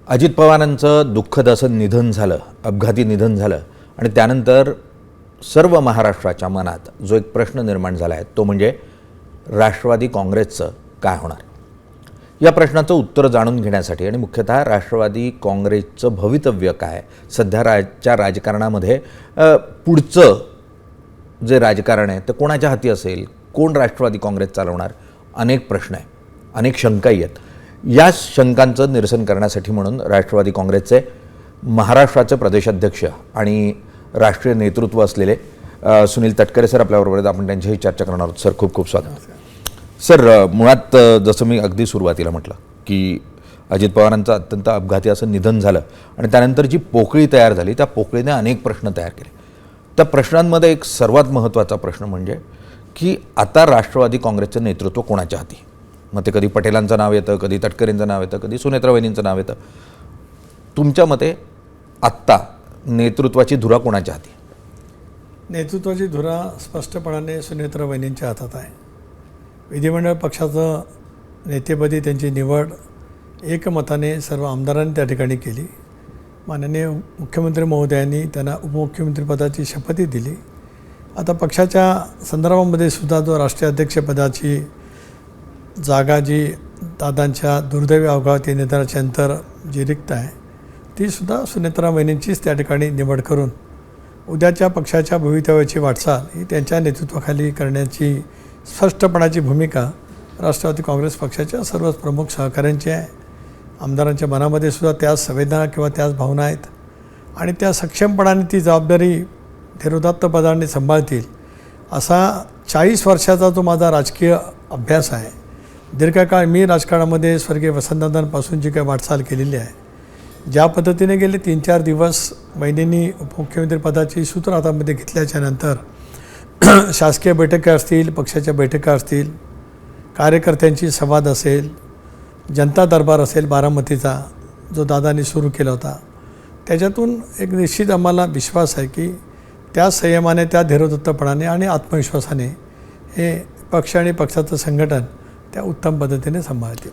अजित पवारांचं दुःखद असं निधन झालं, अपघाती निधन झालं आणि त्यानंतर सर्व महाराष्ट्राच्या मनात जो एक प्रश्न निर्माण झाला आहे तो म्हणजे राष्ट्रवादी काँग्रेसचं काय होणार. या प्रश्नाचं उत्तर जाणून घेण्यासाठी आणि मुख्यतः राष्ट्रवादी काँग्रेसचं भवितव्य काय, सध्याच्या राजकारणामध्ये पुढचं जे राजकारण आहे ते कोणाच्या हाती असेल, कोण राष्ट्रवादी काँग्रेस चालवणार, अनेक प्रश्न आहे, अनेक शंकाही आहेत. या शंकांचं निरसन करण्यासाठी म्हणून राष्ट्रवादी काँग्रेसचे महाराष्ट्राचे प्रदेशाध्यक्ष आणि राष्ट्रीय नेतृत्व असलेले सुनील तटकरे सर आपल्याबरोबर आहेत. आपण त्यांच्याही चर्चा करणार आहोत. सर खूप खूप स्वागत. सर, मुळात जसं मी अगदी सुरुवातीला म्हटलं की अजित पवारांचं अत्यंत अपघाती असं निधन झालं आणि त्यानंतर जी पोकळी तयार झाली त्या पोकळीने अनेक प्रश्न तयार केले. त्या प्रश्नांमध्ये एक सर्वात महत्त्वाचा प्रश्न म्हणजे की आता राष्ट्रवादी काँग्रेसचं नेतृत्व कोणाच्या हाती. मग ते कधी पटेलांचं नाव येतं, कधी तटकरेंचं नाव येतं, कधी सुनेत्रा वहिनींचं नाव येतं. तुमच्या मते आत्ता नेतृत्वाची धुरा कोणाच्या हाती? नेतृत्वाची धुरा स्पष्टपणाने सुनेत्रा वहिनींच्या हातात आहे. विधिमंडळ पक्षाचं नेतेपदी त्यांची निवड एकमताने सर्व आमदारांनी त्या ठिकाणी केली. माननीय मुख्यमंत्री महोदयांनी त्यांना उपमुख्यमंत्रीपदाची शपथही दिली. आता पक्षाच्या संदर्भामध्ये सुद्धा जो राष्ट्रीय अध्यक्षपदाची जागा जी दादांच्या दुर्दैवी अपघाती निधनाच्या नंतर जी रिक्त आहे ती सुद्धा सुनेत्रा वहिनींचीच त्या ठिकाणी निवड करून उद्याच्या पक्षाच्या भवितव्याची वाटचाल ही त्यांच्या नेतृत्वाखाली करण्याची स्पष्टपणाची भूमिका राष्ट्रवादी काँग्रेस पक्षाच्या सर्वच प्रमुख सहकाऱ्यांची आहे. आमदारांच्या मनामध्ये सुद्धा त्याच संवेदना किंवा त्याच भावना आहेत आणि त्या सक्षमपणाने ती जबाबदारी धीरोदात्त पदाने सांभाळतील असा 40 वर्षाचा जो माझा राजकीय अभ्यास आहे. दीर्घकाळ मी राजकारणामध्ये स्वर्गीय वसंतदादांपासून जी काही वाटचाल केलेली आहे, ज्या पद्धतीने गेले 3-4 दिवस वहिनींनी उपमुख्यमंत्रीपदाची सूत्र हातामध्ये घेतल्याच्या नंतर शासकीय बैठका असतील, पक्षाच्या बैठका असतील, कार्यकर्त्यांची संवाद असेल, जनता दरबार असेल बारामतीचा जो दादांनी सुरू केला होता, त्याच्यातून एक निश्चित आम्हाला विश्वास आहे की त्या संयमाने, त्या धीरोदत्तपणाने आणि आत्मविश्वासाने हे पक्ष आणि पक्षाचं संघटन त्या उत्तम पद्धतीने सांभाळतील.